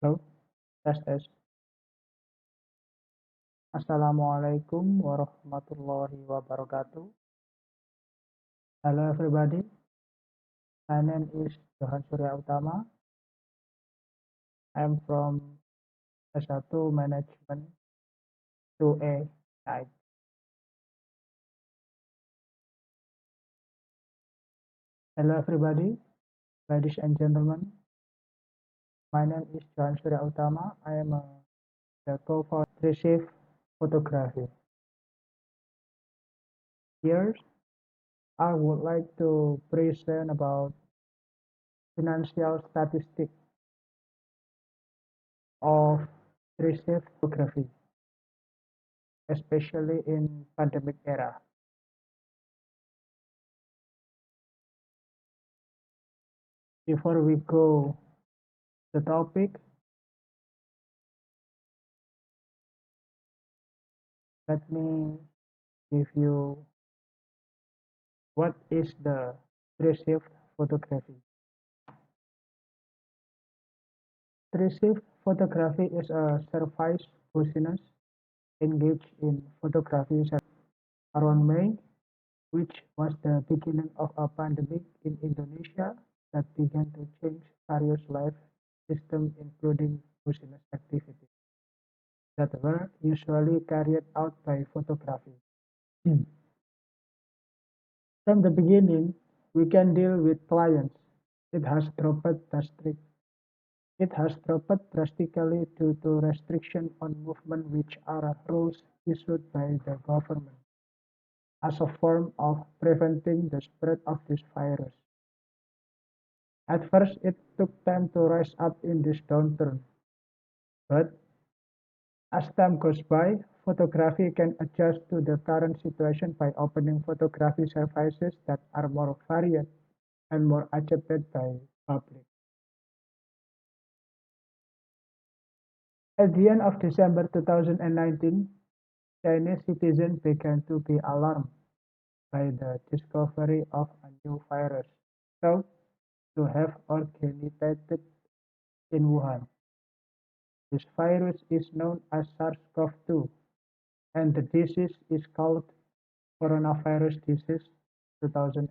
Halo, tes tes. Assalamualaikum warahmatullahi wabarakatuh. Hello everybody, my name is Johan Surya Utama. I'm from S1 Manajemen 2A Night. Hello everybody, ladies and gentlemen. My name is Johan Surya Utama. I am the co-founder of Receive Photography. Here, I would like to present about financial statistics of Receive Photography, especially in pandemic era. Before we go the topic, let me give you what is the three-shift photography. Three-shift photography is a service business engaged in photography around May, which was the beginning of a pandemic in Indonesia that began to change various life systems, including business activities that were usually carried out by photography. From the beginning, we can deal with clients. It has dropped drastic. It has dropped drastically due to restrictions on movement, which are rules issued by the government as a form of preventing the spread of this virus. At first, it took time to rise up in this downturn, but as time goes by, photography can adjust to the current situation by opening photography services that are more varied and more accepted by public. At the end of December 2019, Chinese citizens began to be alarmed by the discovery of a new virus thought to have originated in Wuhan. This virus is known as SARS-CoV-2, and the disease is called coronavirus disease 2019,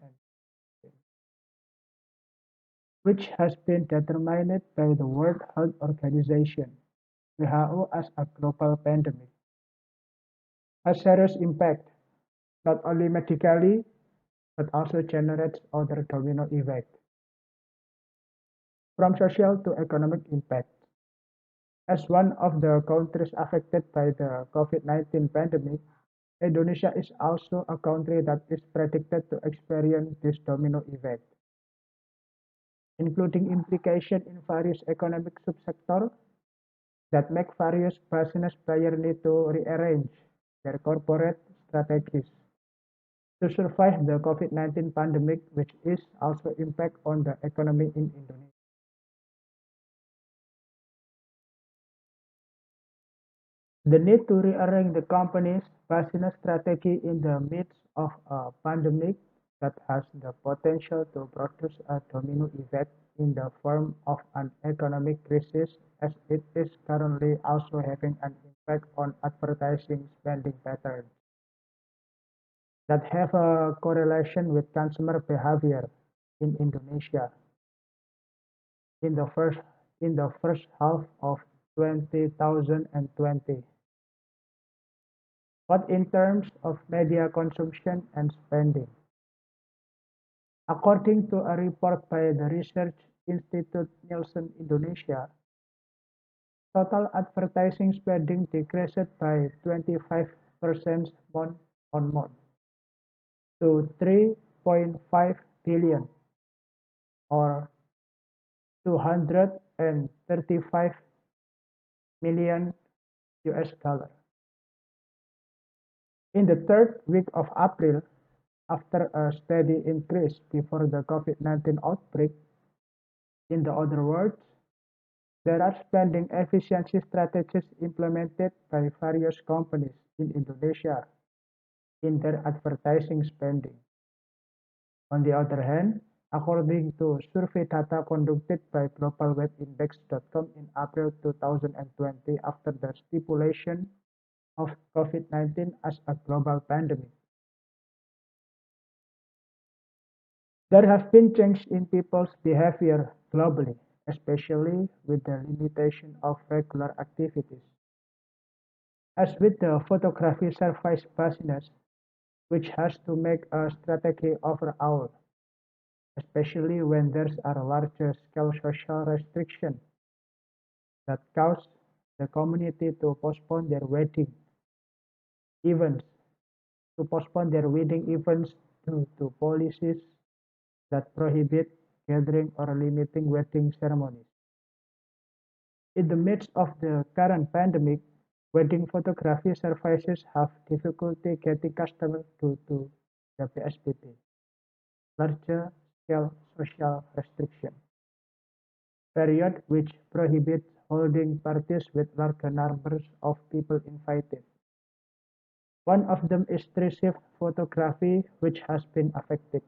which has been determined by the World Health Organization (WHO) as a global pandemic. A serious impact, not only medically, but also generates other domino effects, from social to economic impact. As one of the countries affected by the COVID-19 pandemic, Indonesia is also a country that is predicted to experience this domino effect, including implications in various economic subsectors that make various business players need to rearrange their corporate strategies to survive the COVID-19 pandemic, which is also impact on the economy in Indonesia. The need to rearrange the company's business strategy in the midst of a pandemic that has the potential to produce a domino effect in the form of an economic crisis, as it is currently also having an impact on advertising spending patterns that have a correlation with consumer behavior in Indonesia in the first in the first half of 2020, but in terms of media consumption and spending. According to a report by the research institute Nielsen Indonesia, total advertising spending decreased by 25% month-on-month to 3.5 billion or 235 million US dollar. In the third week of April, after a steady increase before the COVID-19 outbreak, in the other words, there are spending efficiency strategies implemented by various companies in Indonesia in their advertising spending. On the other hand, according to survey data conducted by globalwebindex.com in April 2020 after the stipulation of COVID-19 as a global pandemic. There have been changes in people's behavior globally, especially with the limitation of regular activities. As with the photography service business, which has to make a strategy overhaul, especially when there's a larger scale social restriction that cause the community to postpone their wedding events, due to policies that prohibit gathering or limiting wedding ceremonies. In the midst of the current pandemic, wedding photography services have difficulty getting customers due to the PSBB, larger scale social restriction period which prohibits holding parties with larger numbers of people invited. One of them is street photography, which has been affected.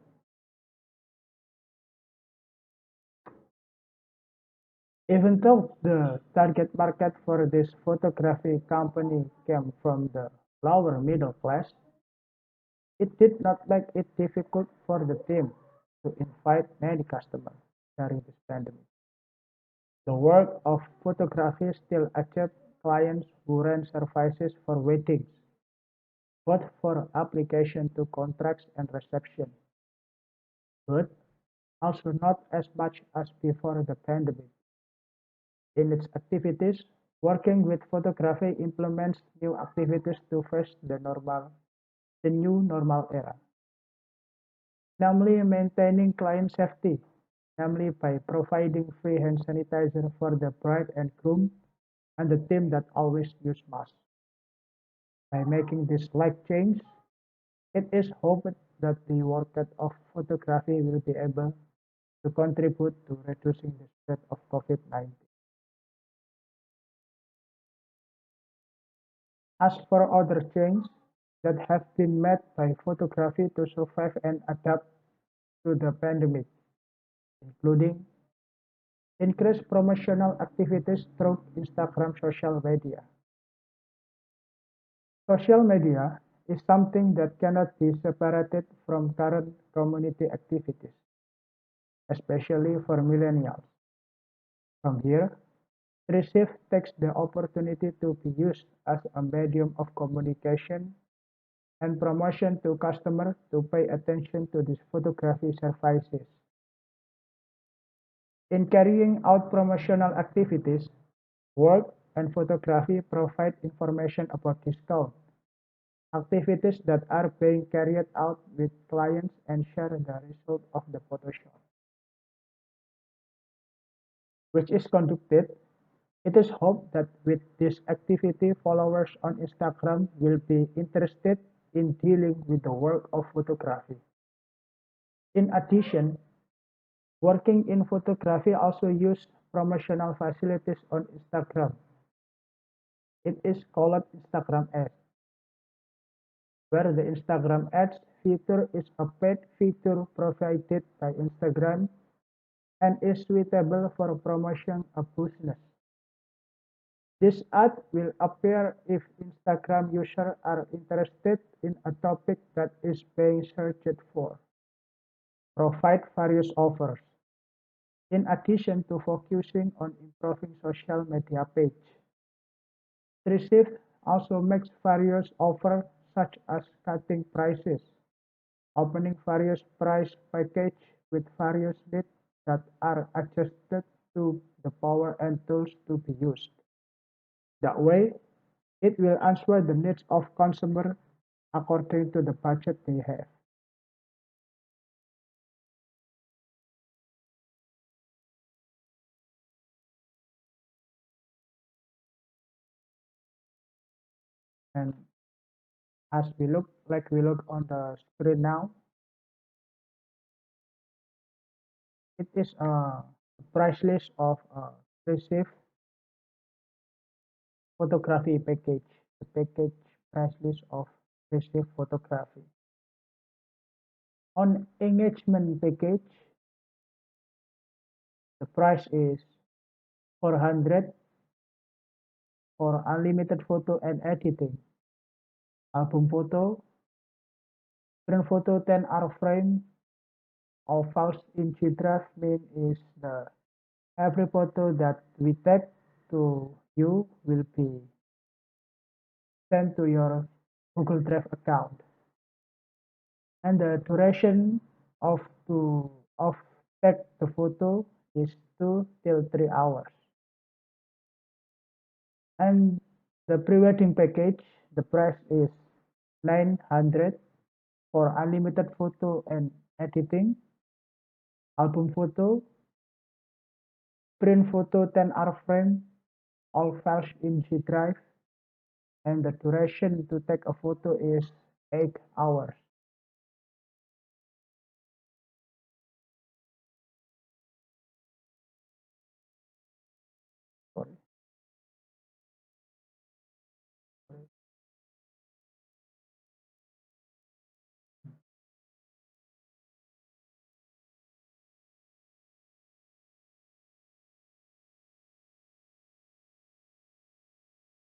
Even though the target market for this photography company came from the lower middle class, it did not make it difficult for the team to invite many customers during this pandemic. The work of photography still accepts clients who rent services for weddings, both for application to contracts and reception, but also not as much as before the pandemic. In its activities, working with photography implements new activities to face the new normal era, namely maintaining client safety, namely by providing free hand sanitizer for the bride and groom and the team that always use masks. By making this slight change, it is hoped that the market of photography will be able to contribute to reducing the spread of COVID-19. As for other changes that have been made by photography to survive and adapt to the pandemic, including increased promotional activities through Instagram social media. Social media is something that cannot be separated from current community activities, especially for millennials. From here, Receive takes the opportunity to be used as a medium of communication and promotion to customers to pay attention to these photography services. In carrying out promotional activities, work and photography provide information about discount, activities that are being carried out with clients and share the result of the photo shoot, which is conducted. It is hoped that with this activity, followers on Instagram will be interested in dealing with the work of photography. In addition, working in photography also use promotional facilities on Instagram. It is called Instagram Ads, where the Instagram Ads feature is a paid feature provided by Instagram and is suitable for promotion of business. This ad will appear if Instagram users are interested in a topic that is being searched for. Provide various offers. In addition to focusing on improving social media page, Receive also makes various offers such as cutting prices, opening various price package with various needs that are adjusted to the power and tools to be used. That way, it will answer the needs of consumers according to the budget they have. And as we look on the screen now, it is a price list of receive photography package. The package price list of receive photography. On engagement package, The price is 400 for unlimited photo and editing. Album photo, print photo 10 hour frame, all files in G Drive mean is the every photo that we take to you will be sent to your Google Drive account. And the duration of to of take the photo is 2 till 3 hours. And the pre-wedding package, the price is 900 for unlimited photo and editing, album photo, print photo 10 hour frame, all files in G Drive, and the duration to take a photo is 8 hours. Sorry.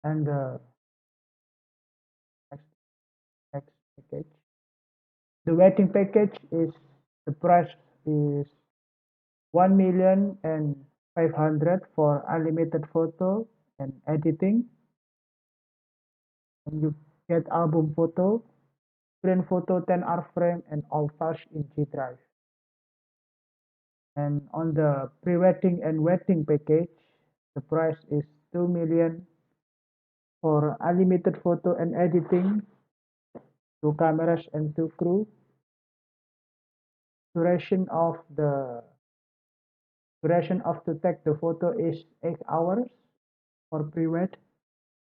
And the next, next package. The wedding package is the price is 1,500,000 for unlimited photo and editing, and you get album photo, print photo 10 hour frame, and all files in G Drive. And on the pre-wedding and wedding package, the price is 2 million for unlimited photo and editing, two cameras and two crew. Duration of the duration of to take the photo is 8 hours for pre-wed,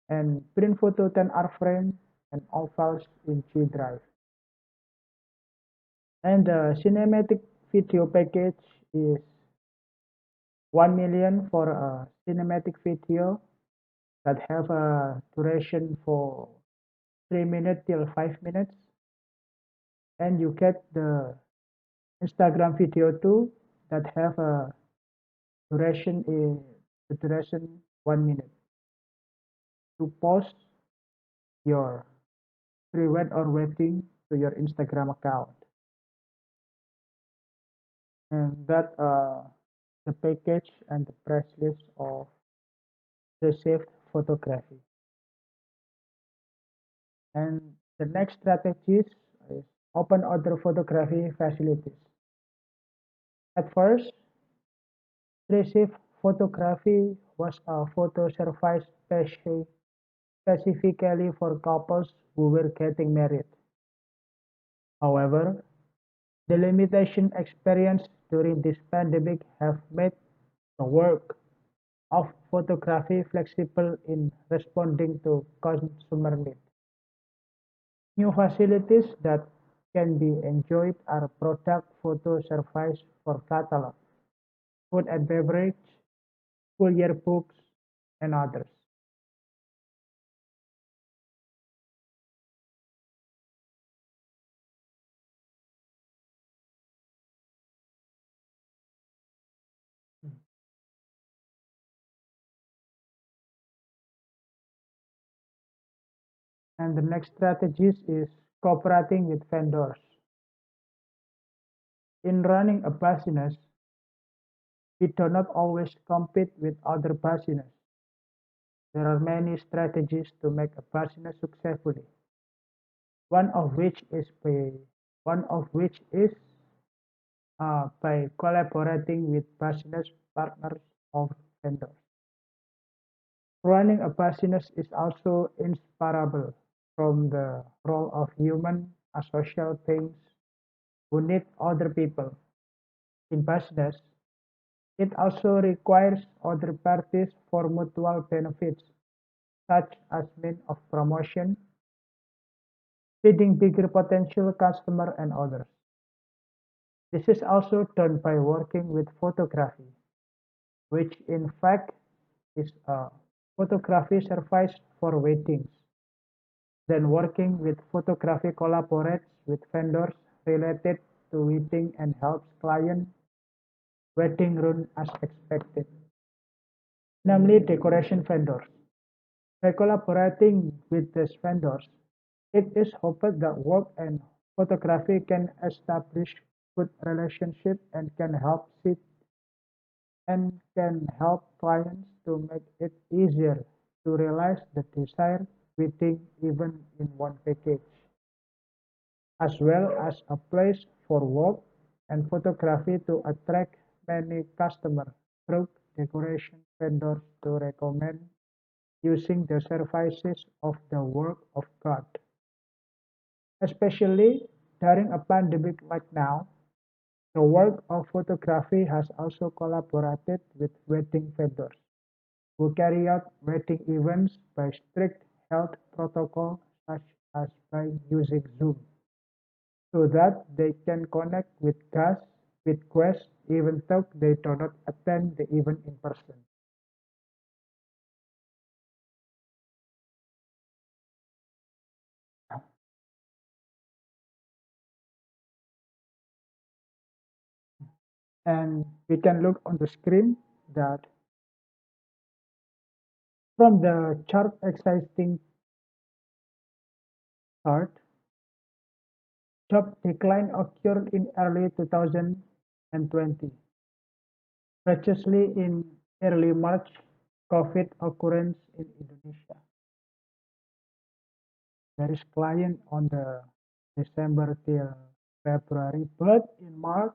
and print photo 10 hour frame and all files in G Drive. And the cinematic video package is 1 million for a cinematic video that have a duration for 3 minutes till 5 minutes, and you get the Instagram video too that have a duration is the duration 1 minute to post your pre-wed or wedding to your Instagram account. And that the package and the price list of received photography. And the next strategies is open order photography facilities. At first, received photography was a photo service specifically for couples who were getting married. However, the limitation experienced during this pandemic have made the work of photography flexible in responding to consumer needs. New facilities that can be enjoyed are product photo service for catalog, food and beverage, school yearbooks, and others. And the next strategies is cooperating with vendors. In running a business, we do not always compete with other businesses. There are many strategies to make a business successfully. One of which is by one of which is by collaborating with business partners or vendors. Running a business is also inseparable from the role of human as social beings who need other people. In business, it also requires other parties for mutual benefits, such as means of promotion, feeding bigger potential customers and others. This is also done by working with photography, which in fact is a photography service for weddings. Then working with photography collaborates with vendors related to wedding and helps clients waiting room as expected, namely decoration vendors. By collaborating with these vendors, it is hoped that work and photography can establish good relationship and can help clients to make it easier to realize the desired wedding even in one package, as well as a place for work and photography to attract many customers through decoration vendors to recommend using the services of the work of God. Especially during a pandemic like now, the work of photography has also collaborated with wedding vendors who carry out wedding events by strict health protocols such as by using Zoom, so that they can connect with guests even though they do not attend the event in person. And we can look on the screen that from the chart existing chart, job decline occurred in early 2020, precisely in early March COVID occurrence in Indonesia. There is client on the December till February, but in March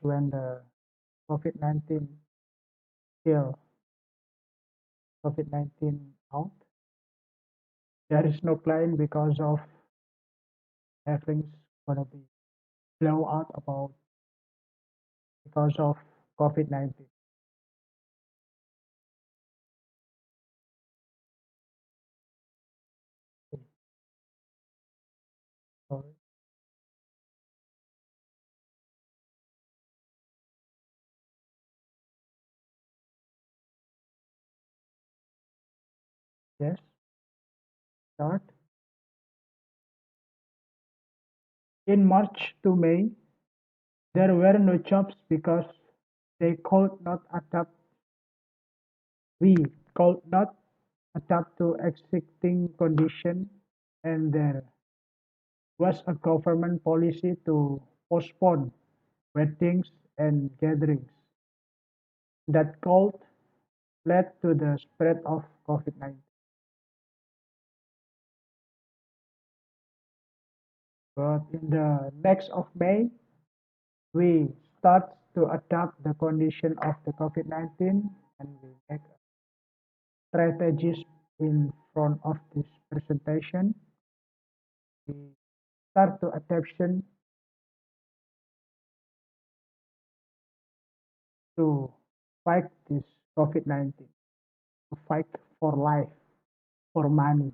when the COVID-19 till COVID-19 out, there is no client because of everything's gonna be blow out about because of COVID-19. So yes, start. In March to May, there were no jobs because they could not adapt we could not adapt to existing conditions, and there was a government policy to postpone weddings and gatherings that could lead to the spread of COVID-19. But in the next of May, we start to adapt the condition of the COVID-19, and we make strategies in front of this presentation. We start to adaptation to fight this COVID-19, to fight for life, for money.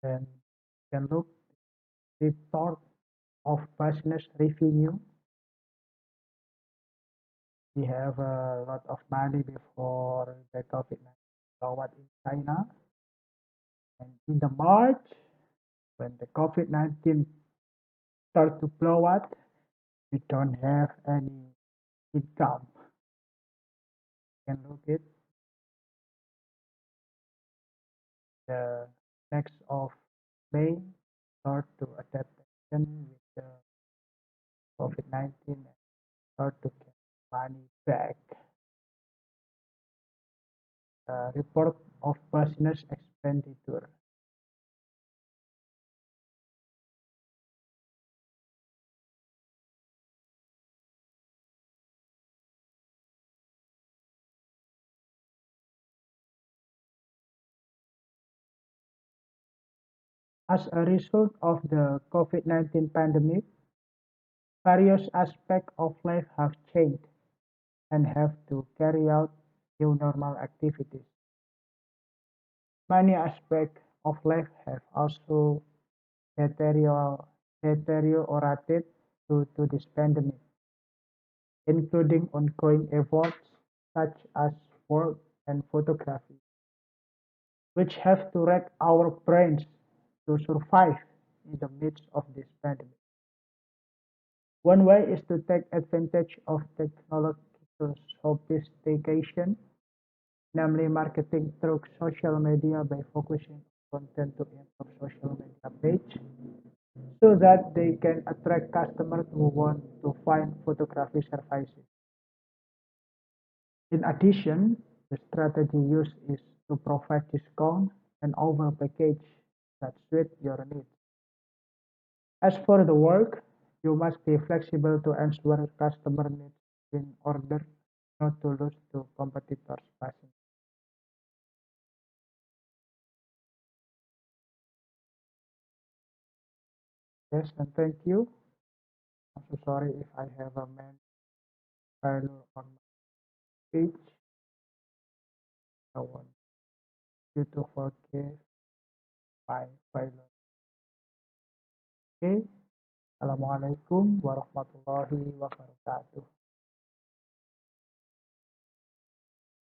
And you can look report of business revenue. We have a lot of money before the COVID-19 blow out in China. And in the March, when the COVID-19 start to blow out, we don't have any income. You can look at the next of May, start to adaptation with the COVID-19 and start to get money back. Report of business expenditure. As a result of the COVID-19 pandemic, various aspects of life have changed and have to carry out new normal activities. Many aspects of life have also deteriorated due to this pandemic, including ongoing efforts such as work and photography, which have to rack our brains to survive. in the midst of this pandemic. One way is to take advantage of technological sophistication, namely marketing through social media by focusing on content to improve social media page so that they can attract customers who want to find photography services. In addition, the strategy used is to provide discount and offer package that suit your needs. As for the work, you must be flexible to answer customer needs in order not to lose to competitors passing. Yes, and thank you. I'm so sorry if I have a man failure on my page. I want you to forgive my failure. Okay. Assalamualaikum warahmatullahi wabarakatuh.